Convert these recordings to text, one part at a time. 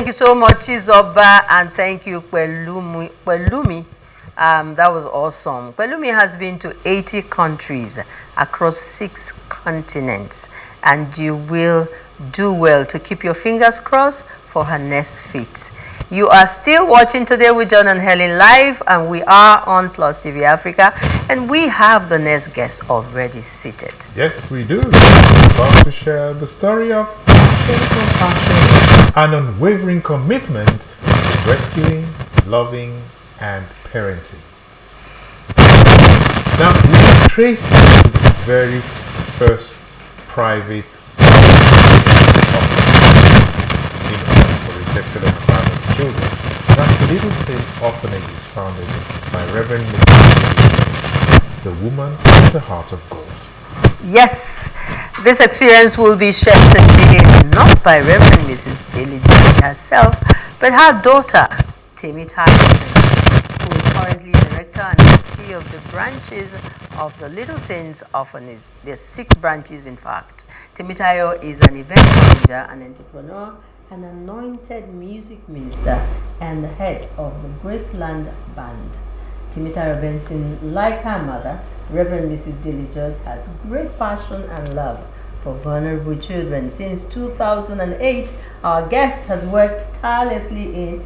Thank you so much, Izoba, and thank you, Pelumi. That was awesome. Pelumi has been to 80 countries across 6 continents, and you will do well to keep your fingers crossed for her next feat. You are still watching Today with John and Helen live, and we are on Plus TV Africa, and we have the next guest already seated. Yes, we do. We're about to share the story of compassion and unwavering commitment to rescuing, loving, and parenting. Now, we traced the very first private for rejected and abandoned children. That's the Little Saints Orphanage, founded by Reverend Mrs. the woman with the heart of gold. Yes, this experience will be shared today not by Reverend Mrs. Diligent herself, but her daughter, Temitayo, who is currently director and trustee of the branches of the Little Saints Orphanage. There's 6 branches, in fact. Temitayo is an event manager, an entrepreneur, an anointed music minister, and the head of the Graceland Band. Temitayo Benson, like her mother, Reverend Mrs. Diligent, has great passion and love for vulnerable children. Since 2008, our guest has worked tirelessly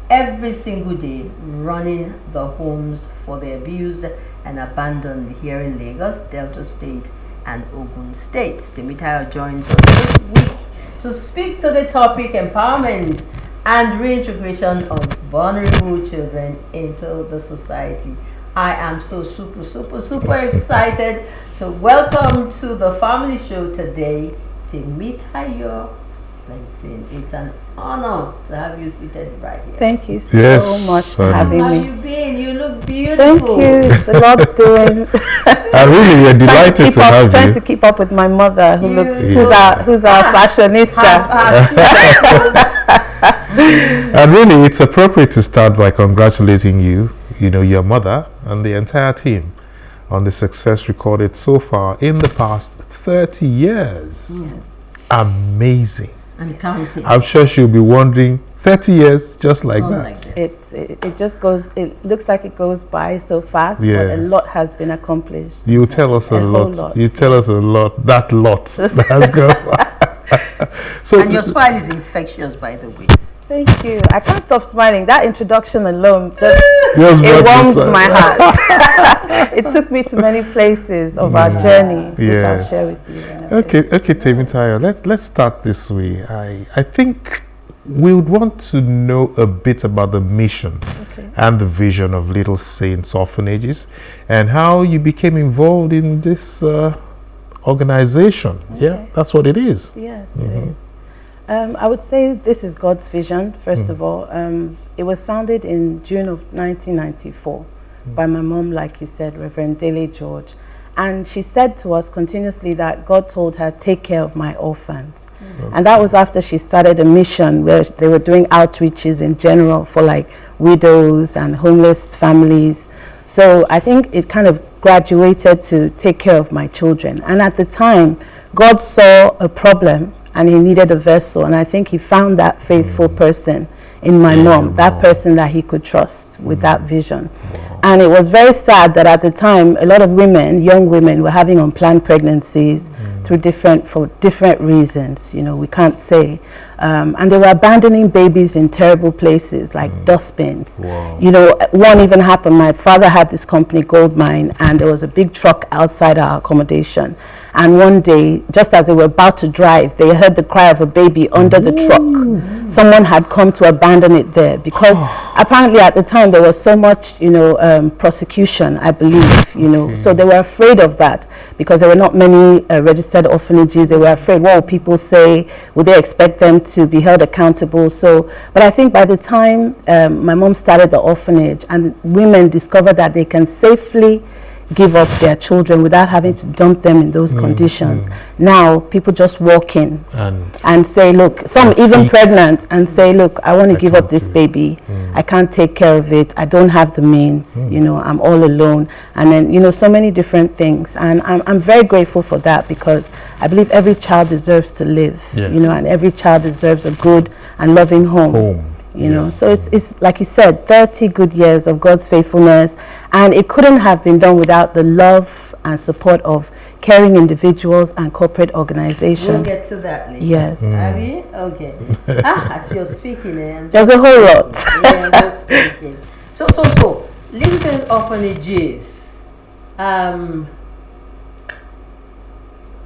every single day, running the homes for the abused and abandoned here in Lagos, Delta State, and Ogun State. Temitayo joins us this week to speak to the topic empowerment and reintegration of vulnerable children into the society. I am so super excited to welcome to the family show today, Temitayo Benson. It's an honor to have you seated right here. Thank you so much for having me. How have you been? You look beautiful. Thank you. The Lord's doing. Really, we're delighted to have you. Trying to keep up with my mother, who's our fashionista. And really, it's appropriate to start by congratulating you, your mother and the entire team on the success recorded so far in the past 30 years. Yes. Amazing. And counting. I'm sure she'll be wondering, 30 years just like that. It just goes, it looks like it goes by so fast, but a lot has been accomplished. You tell us a lot. You tell us a lot, that has gone by. And your smile is infectious, by the way. Thank you. I can't stop smiling. That introduction alone it warmed my heart. It took me to many places of our journey, which I'll share with you. Okay, Temitayo, let's start this way. I think we would want to know a bit about the mission and the vision of Little Saints Orphanages and how you became involved in this organization. Yeah, that's what it is. Yes, it is. I would say this is God's vision, first of all. It was founded in June of 1994 by my mom, like you said, Reverend Dele George. And she said to us continuously that God told her, take care of my orphans. And that was after she started a mission where they were doing outreaches in general for like widows and homeless families. So I think it kind of graduated to take care of my children. And at the time, God saw a problem and he needed a vessel, and I think he found that faithful person in my mom, that person that he could trust with that vision. And it was very sad that at the time a lot of women, young women, were having unplanned pregnancies for different reasons, we can't say, and they were abandoning babies in terrible places like dustbins. One even happened, my father had this company, Gold Mine, and there was a big truck outside our accommodation. And one day, just as they were about to drive, they heard the cry of a baby under the truck. Someone had come to abandon it there because apparently at the time there was so much, prosecution, I believe, so they were afraid of that because there were not many registered orphanages. They were afraid, what will people say? Would they expect them to be held accountable? So, but I think by the time my mom started the orphanage and women discovered that they can safely give up their children without having to dump them in those conditions. Now people just walk in and say, look, some even pregnant, and say, look, I want to give up this baby. I can't take care of it. I don't have the means. I'm all alone. And then so many different things. And I'm very grateful for that because I believe every child deserves to live, Yes. you know, and every child deserves a good and loving home. You know, so it's like you said, 30 good years of God's faithfulness, and it couldn't have been done without the love and support of caring individuals and corporate organizations. We'll get to that later. Yes. Abby? Okay. As you're speaking, there's a whole lot. Yeah, I'm just thinking. So, Lincoln orphanages.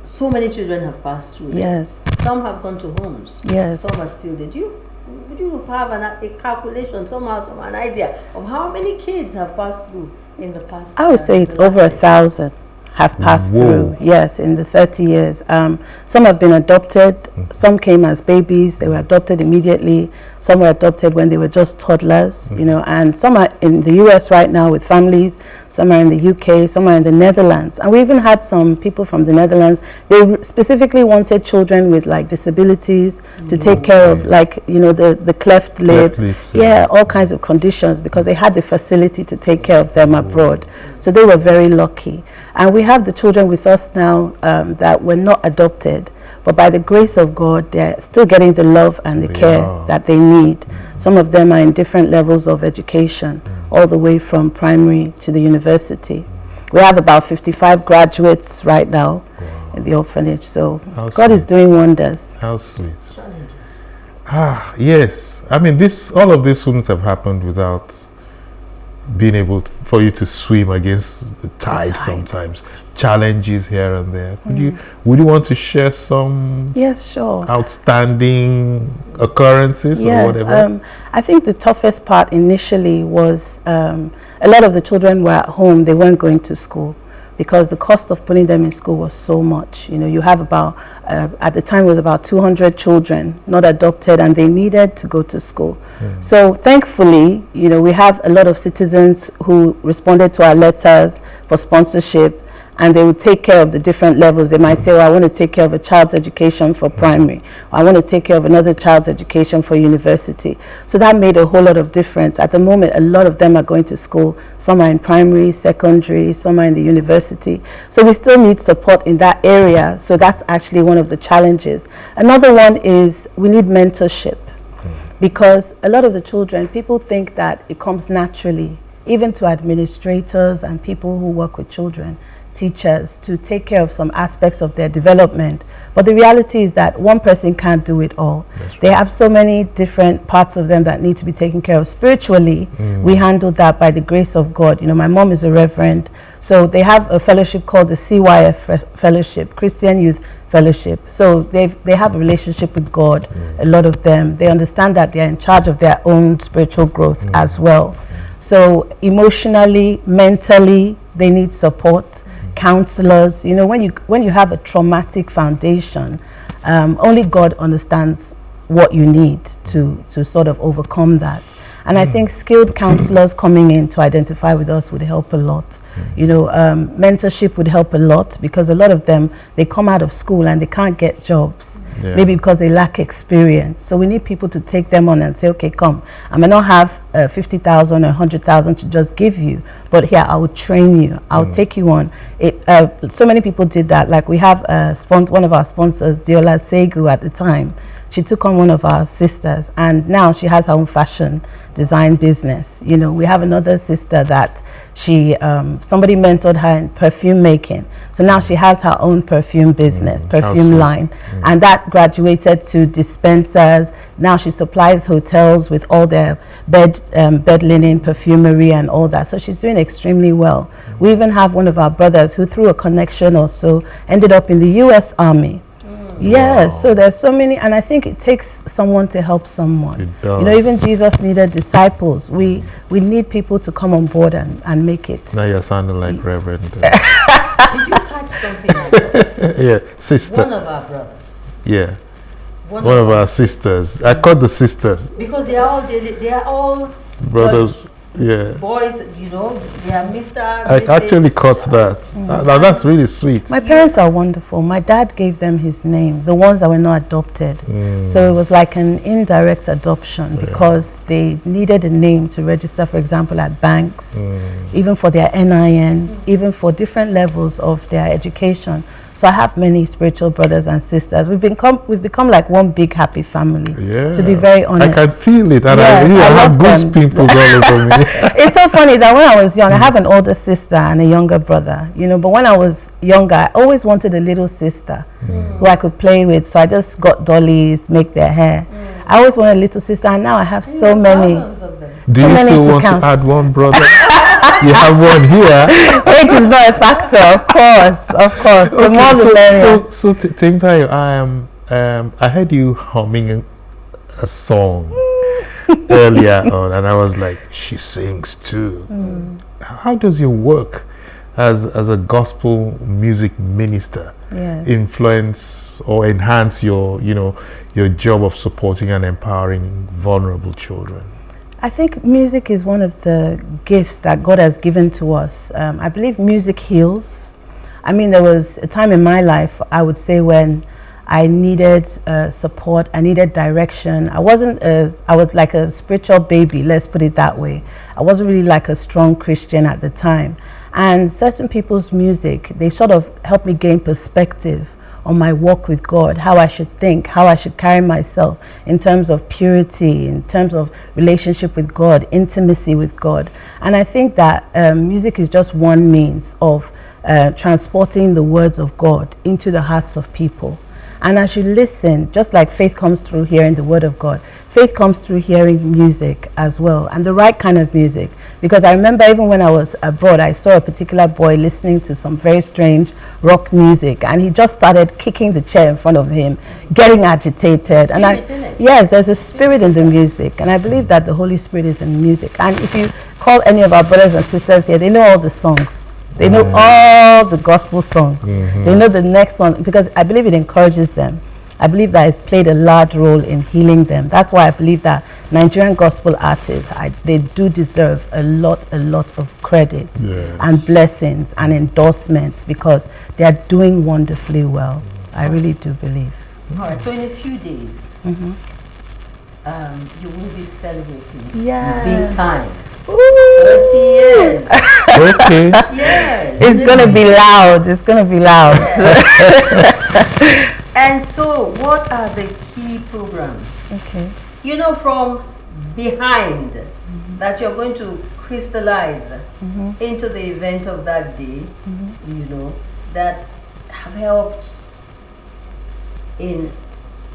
So many children have passed through there. Yes. Some have gone to homes. Yes. Some are still there. Would you have a calculation, somehow, an idea of how many kids have passed through in the past? I would say it's over 1,000 have passed through. Yes, in the 30 years. Some have been adopted. Some came as babies. They were adopted immediately. Some were adopted when they were just toddlers. You know, and some are in the U.S. right now with families. Some are in the UK, some are in the Netherlands. And we even had some people from the Netherlands. They specifically wanted children with like disabilities to take care of, like, you know, the cleft lip. Yeah, all kinds of conditions, because they had the facility to take care of them abroad. So they were very lucky. And we have the children with us now that were not adopted, but by the grace of God, they're still getting the love and the care that they need. Some of them are in different levels of education, all the way from primary to the university. We have about 55 graduates right now in the orphanage. So God is doing wonders. How sweet. Challenges. Yes. I mean, all of these wouldn't have happened without being able for you to swim against the tide sometimes. Challenges here and there. Would you want to share some outstanding occurrences or whatever? I think the toughest part initially was a lot of the children were at home. They weren't going to school because the cost of putting them in school was so much. You know, you have about at the time it was about 200 children not adopted, and they needed to go to school. So thankfully, you know, we have a lot of citizens who responded to our letters for sponsorship, and they would take care of the different levels. They might say, well, I want to take care of a child's education for primary, or I want to take care of another child's education for university. So that made a whole lot of difference. At the moment, a lot of them are going to school. Some are in primary, secondary, some are in the university. So we still need support in that area. So that's actually one of the challenges. Another one is we need mentorship, because a lot of the children, people think that it comes naturally, even to administrators and people who work with children, teachers, to take care of some aspects of their development. But the reality is that one person can't do it all. They have so many different parts of them that need to be taken care of. Spiritually, we handle that by the grace of God. You know, my mom is a reverend, so they have a fellowship called the CYF Fellowship, Christian Youth Fellowship. So they have a relationship with God, a lot of them. They understand that they're in charge of their own spiritual growth as well. So emotionally, mentally, they need support. Counselors, you know, when you have a traumatic foundation, only God understands what you need to sort of overcome that. And I think skilled counselors coming in to identify with us would help a lot. You know, mentorship would help a lot, because a lot of them, they come out of school and they can't get jobs. Maybe because they lack experience. So we need people to take them on and say, okay, come, I may not have 50,000 or 100,000 to just give you, but here, I will train you. I'll take you on. So many people did that. Like we have one of our sponsors, Diola Segu, at the time. She took on one of our sisters, and now she has her own fashion design business. You know, we have another sister that somebody mentored her in perfume making. So now she has her own perfume business, perfume line, and that graduated to dispensers. Now she supplies hotels with all their bed linen, perfumery, and all that. So she's doing extremely well. We even have one of our brothers who, through a connection or so, ended up in the U.S. Army. Yes, so there's so many, and I think it takes someone to help someone. You know, even Jesus needed disciples. We need people to come on board and make it. Now you're sounding like Reverend. Did you catch something like this? Yeah, sister. One of our brothers. Yeah. One of our sisters. I called the sisters. Because they are all brothers. Yeah. Boys, you know, they are Mr. I actually caught that. Now that's really sweet. My parents are wonderful. My dad gave them his name, the ones that were not adopted. So it was like an indirect adoption, because they needed a name to register, for example, at banks, even for their NIN, even for different levels of their education. So I have many spiritual brothers and sisters. We've become like one big happy family. Yeah. To be very honest, I can feel it, and Yes, I have love goose them. pimples all over me. It's so funny that when I was young, I have an older sister and a younger brother, you know, but when I was younger, I always wanted a little sister who I could play with. So I just got dollies, make their hair. I always wanted a little sister, and now I have so many. Do So you many still to want count. to add one brother? You have one here. Age is not a factor, of course. The more the merrier. So Temitayo, I heard you humming a song earlier on, and I was like, she sings too. How does your work as a gospel music minister influence or enhance your job of supporting and empowering vulnerable children? I think music is one of the gifts that God has given to us. I believe music heals. I mean, there was a time in my life, I would say, when I needed support, I needed direction. I was like a spiritual baby, let's put it that way. I wasn't really like a strong Christian at the time. And certain people's music, they sort of helped me gain perspective on my walk with God, how I should think, how I should carry myself in terms of purity, in terms of relationship with God, intimacy with God. And I think that music is just one means of transporting the words of God into the hearts of people. And as you listen, just like faith comes through hearing the word of God, faith comes through hearing music as well, and the right kind of music. Because I remember even when I was abroad, I saw a particular boy listening to some very strange rock music, and he just started kicking the chair in front of him, getting agitated. Yes, there's a spirit in the music, and I believe that the Holy Spirit is in music. And if you call any of our brothers and sisters here, they know all the songs. They know all the gospel songs. They know the next one, because I believe it encourages them. I believe that it's played a large role in healing them. That's why I believe that Nigerian gospel artists, they do deserve a lot of credit and blessings and endorsements, because they are doing wonderfully well. I really do believe. All right, so in a few days, you will be celebrating big time. 30 years. Okay. Yes. It's going to be loud. It's going to be loud. And so, what are the key programs? Okay. You know, from behind that you're going to crystallize into the event of that day, you know, that have helped in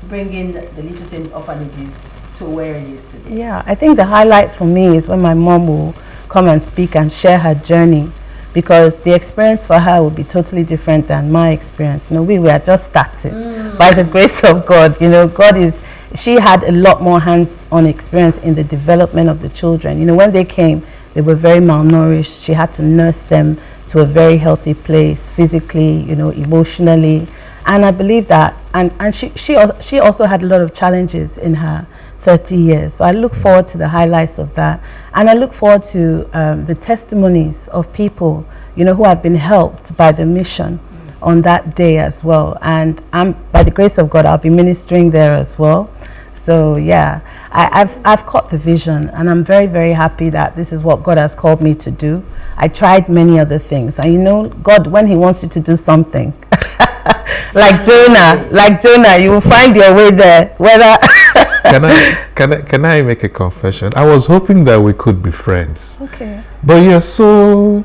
bringing the Little Saint orphanages to where it is today. Yeah, I think the highlight for me is when my mom will come and speak and share her journey, because the experience for her will be totally different than my experience. You know, we were just starting by the grace of God. You know, she had a lot more hands-on experience in the development of the children. You know, when they came, they were very malnourished. She had to nurse them to a very healthy place, physically, you know, emotionally. And I believe that, and she also had a lot of challenges in her 30 years. So I look forward to the highlights of that, and I look forward to the testimonies of people, you know, who have been helped by the mission on that day as well. And by the grace of God, I'll be ministering there as well. So yeah, I've caught the vision, and I'm very, very happy that this is what God has called me to do. I tried many other things, and you know, God, when He wants you to do something, like Jonah, you will find your way there. Whether Can I make a confession? I was hoping that we could be friends. Okay. But you're so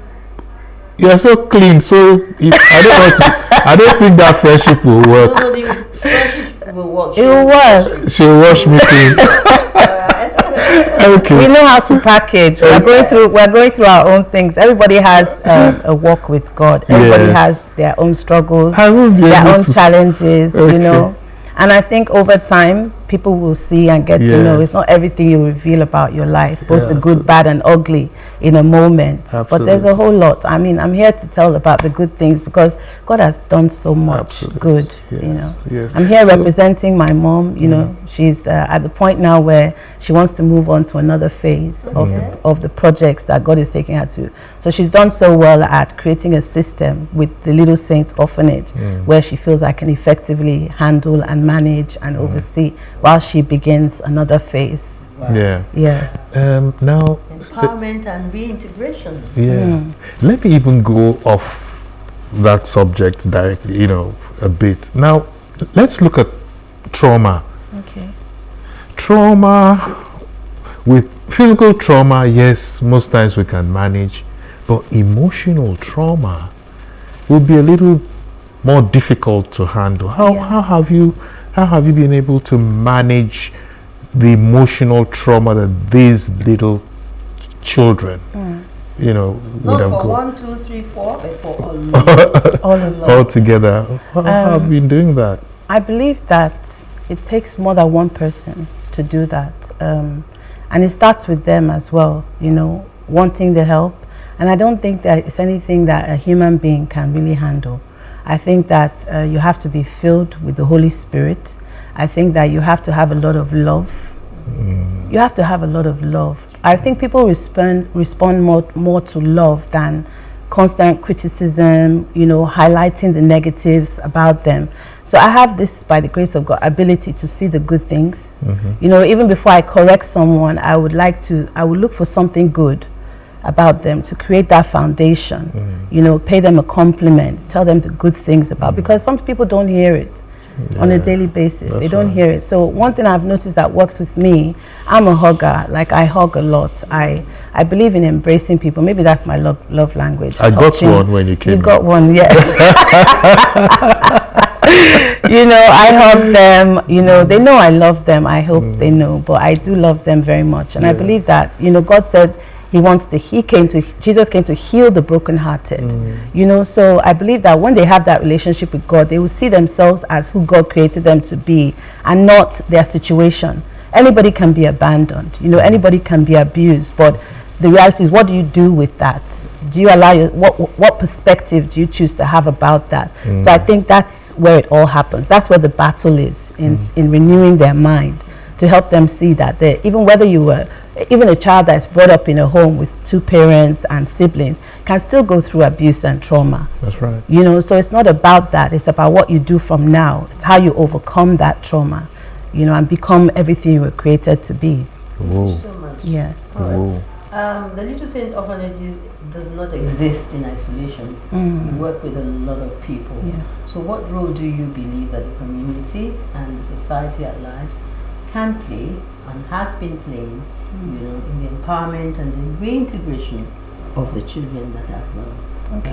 clean. So I don't think that friendship will work. No, the friendship will work. It will work. She'll wash me clean. Okay. We know how to package. We're going through our own things. Everybody has a walk with God. Everybody has their own struggles, their own challenges, you know. And I think over time, people will see and get to know. It's not everything you reveal about your life, both the good, bad, and ugly in a moment. Absolutely. But there's a whole lot. I mean, I'm here to tell about the good things, because God has done so much good, you know. I'm here representing my mom, you know. She's at the point now where she wants to move on to another phase of the projects that God is taking her to. So she's done so well at creating a system with the Little Saints Orphanage, where she feels I can effectively handle and manage and oversee while she begins another phase. Wow. Yeah. Yes. Now empowerment and reintegration. Yeah. Let me even go off that subject directly, you know, a bit. Now, let's look at trauma. Okay. Trauma, with physical trauma, yes, most times we can manage, but emotional trauma will be a little more difficult to handle. How have you been able to manage the emotional trauma that these little children, you know, would have Not for gone 1, 2, 3, 4, but for all of them. all together? How have you been doing that? I believe that it takes more than one person to do that, and it starts with them as well, you know, wanting the help. And I don't think that it's anything that a human being can really handle. I think that you have to be filled with the Holy Spirit. I think that you have to have a lot of love. You have to have a lot of love. I think people respond more to love than constant criticism, you know, highlighting the negatives about them. So I have this, by the grace of God, ability to see the good things. You know, even before I correct someone, I would look for something good about them to create that foundation. You know, pay them a compliment, tell them the good things about, because some people don't hear it on a daily basis. They don't hear it. So one thing I've noticed that works with me, I'm a hugger. Like, I hug a lot. I believe in embracing people. Maybe that's my love language. I got one when you came. You got one, yes. You know, I hug them. You know, they know I love them. I hope they know, but I do love them very much. And I believe that, you know, God said Jesus came to heal the brokenhearted. You know, so I believe that when they have that relationship with God, they will see themselves as who God created them to be, and not their situation. Anybody can be abandoned, you know, anybody can be abused, but the reality is, what do you do with that? Do you allow what perspective do you choose to have about that? So I think that's where it all happens. That's where the battle is, in renewing their mind, to help them see that even whether you were even a child that's brought up in a home with 2 parents and siblings can still go through abuse and trauma. That's right. You know, so it's not about that. It's about what you do from now. It's how you overcome that trauma, you know, and become everything you were created to be. Whoa. Thank you so much. Yes. Whoa. The Little Saint orphanages does not exist in isolation. We work with a lot of people. Yes. So what role do you believe that the community and the society at large can play and has been playing, you know, in the empowerment and the reintegration of the children that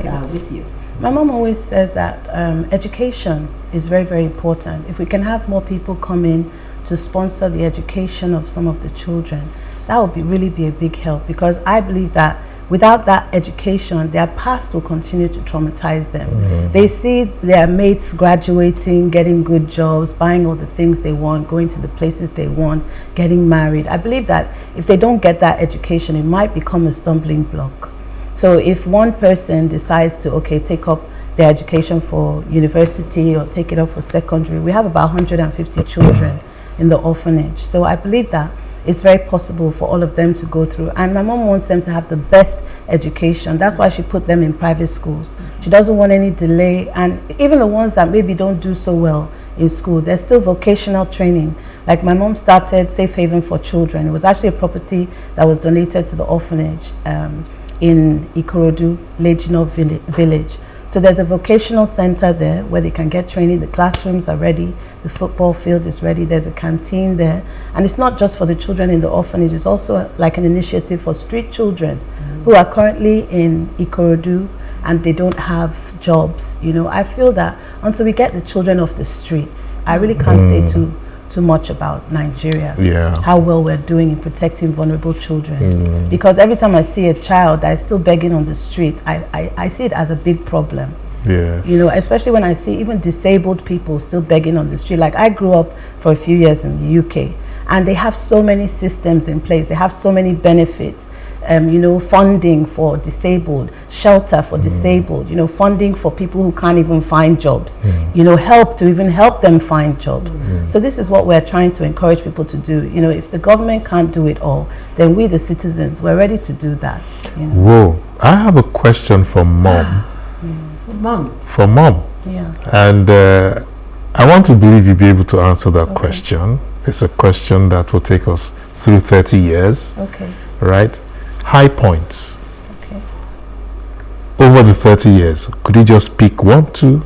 are with you? My mom always says that education is very, very important. If we can have more people come in to sponsor the education of some of the children, that would really be a big help, because I believe that without that education, their past will continue to traumatize them. They see their mates graduating, getting good jobs, buying all the things they want, going to the places they want, getting married. I believe that if they don't get that education, it might become a stumbling block. So if one person decides to, take up their education for university or take it up for secondary, we have about 150 children in the orphanage. So I believe that it's very possible for all of them to go through, and my mom wants them to have the best education. That's why she put them in private schools. She doesn't want any delay, and even the ones that maybe don't do so well in school, there's still vocational training. Like, my mom started Safe Haven for Children. It was actually a property that was donated to the orphanage in Ikorodu, Legional Village. So there's a vocational center there where they can get training. The classrooms are ready, the football field is ready, there's a canteen there. And it's not just for the children in the orphanage, it's also like an initiative for street children who are currently in Ikorodu and they don't have jobs. You know, I feel that until we get the children off the streets, I really can't say too much about Nigeria, how well we're doing in protecting vulnerable children. Because every time I see a child that is still begging on the street, I see it as a big problem. You know, especially when I see even disabled people still begging on the street. Like, I grew up for a few years in the UK, and they have so many systems in place, they have so many benefits. You know, funding for disabled, shelter for disabled, you know, funding for people who can't even find jobs, you know, help them find jobs. So this is what we're trying to encourage people to do. You know, if the government can't do it all, then we, the citizens, we're ready to do that. You know? Whoa, I have a question for Mom. For Mom. Yeah. And I want to believe you'll be able to answer that question. It's a question that will take us through 30 years. Right? High points. over the 30 years, could you just pick 1, 2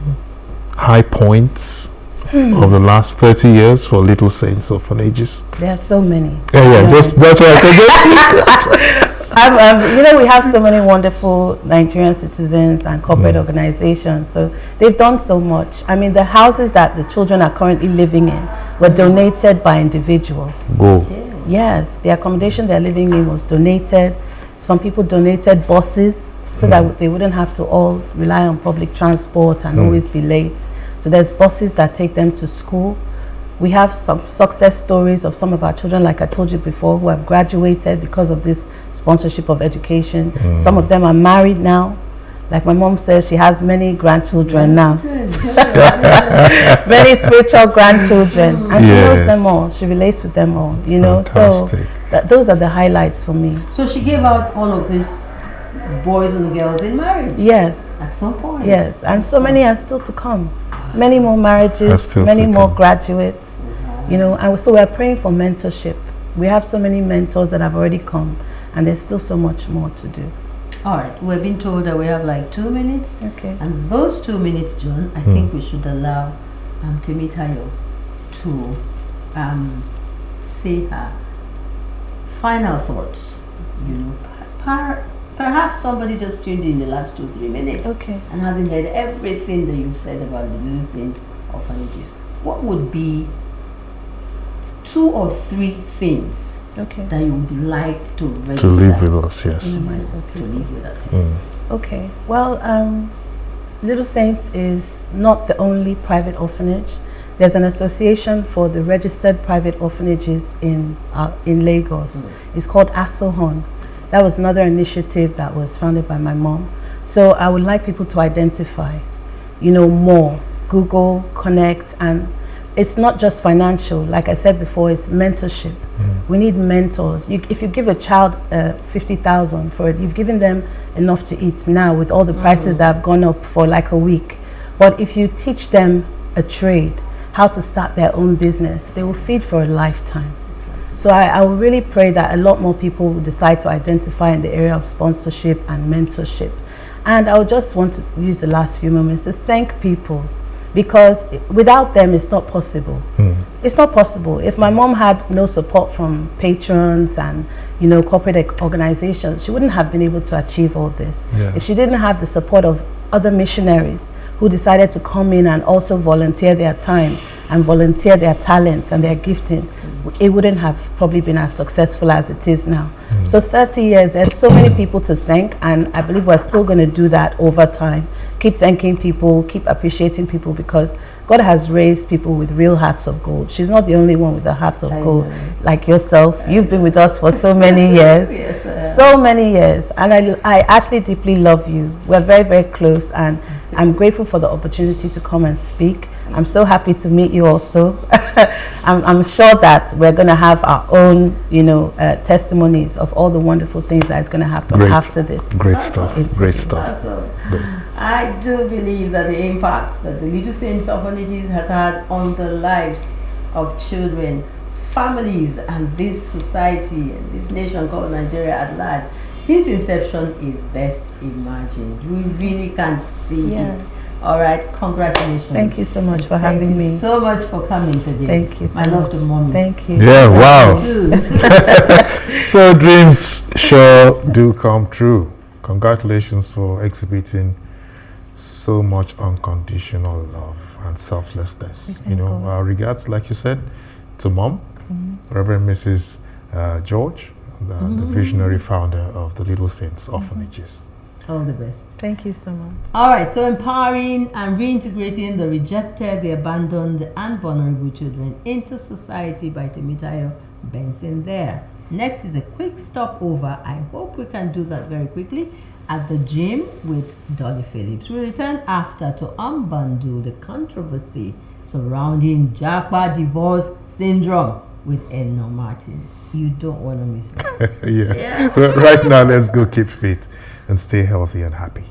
high points of the last 30 years for Little Saints Orphanages? There are so many. Yeah, that's what I said. We have so many wonderful Nigerian citizens and corporate organizations. So they've done so much. I mean, the houses that the children are currently living in were donated by individuals. Go. Yes, the accommodation they're living in was donated. Some people donated buses so that they wouldn't have to all rely on public transport and always be late. So there's buses that take them to school. We have some success stories of some of our children, like I told you before, who have graduated because of this sponsorship of education. Some of them are married now. Like my mom says, she has many grandchildren now. Many spiritual grandchildren. And she knows them all. She relates with them all, you know. So those are the highlights for me. So she gave out all of these boys and girls in marriage? Yes. At some point? Yes. And so many are still to come. Many more marriages, many more graduates, you know. And so we're praying for mentorship. We have so many mentors that have already come, and there's still so much more to do. All right, we've been told that we have like 2 minutes. Okay. And those 2 minutes, John, I think we should allow Temitayo to say her final thoughts. You know, perhaps somebody just tuned in the last 2-3 minutes and hasn't heard everything that you've said about the Little Saint Orphanages. What would be 2 or 3 things that you would like to register? To live with us, yes. To live with us, yes. Okay. Well, Little Saints is not the only private orphanage. There's an association for the registered private orphanages in Lagos. It's called ASOHON. That was another initiative that was founded by my mom. So I would like people to identify, you know, more. Google, connect, and it's not just financial. Like I said before, it's mentorship. We need mentors. If you give a child 50,000 for it, you've given them enough to eat now with all the prices that have gone up for like a week. But if you teach them a trade, how to start their own business, they will feed for a lifetime. So I will really pray that a lot more people will decide to identify in the area of sponsorship and mentorship. And I would just want to use the last few moments to thank people, because without them it's not possible. It's not possible. If my mom had no support from patrons and, you know, corporate organizations, she wouldn't have been able to achieve all this. If she didn't have the support of other missionaries who decided to come in and also volunteer their time and volunteer their talents and their giftings, it wouldn't have probably been as successful as it is now. So 30 years, there's so many people to thank, and I believe we're still going to do that over time. Keep thanking people, keep appreciating people, because God has raised people with real hearts of gold. She's not the only one with a heart of gold, like yourself. You've been with us for so many years, so many years, and I actually deeply love you. We're very, very close, and I'm grateful for the opportunity to come and speak. I'm so happy to meet you also. I'm sure that we're going to have our own, you know, testimonies of all the wonderful things that is going to happen after this. Great stuff. Great stuff. I do believe that the impact that the Little Saints Orphanages has had on the lives of children, families, and this society and this nation called Nigeria at large, since inception, is best imagined. We really can see it. All right, congratulations. Thank you so much for having me. Thank you so much for coming today. Thank you so much. My love to mommy. Thank you. Yeah, wow. So dreams sure do come true. Congratulations for exhibiting so much unconditional love and selflessness. You know, our regards, like you said, to Mom, Reverend Mrs. George, the visionary founder of the Little Saints Orphanages. All the best. Thank you so much. All right, so empowering and reintegrating the rejected, the abandoned, and vulnerable children into society by Temitayo Benson there. Next is a quick stopover. I hope we can do that very quickly at the gym with Dolly Phillips. We return after to unbundle the controversy surrounding Japa divorce syndrome with Enno Martins. You don't want to miss it. Yeah. Right now, let's go keep fit and stay healthy and happy.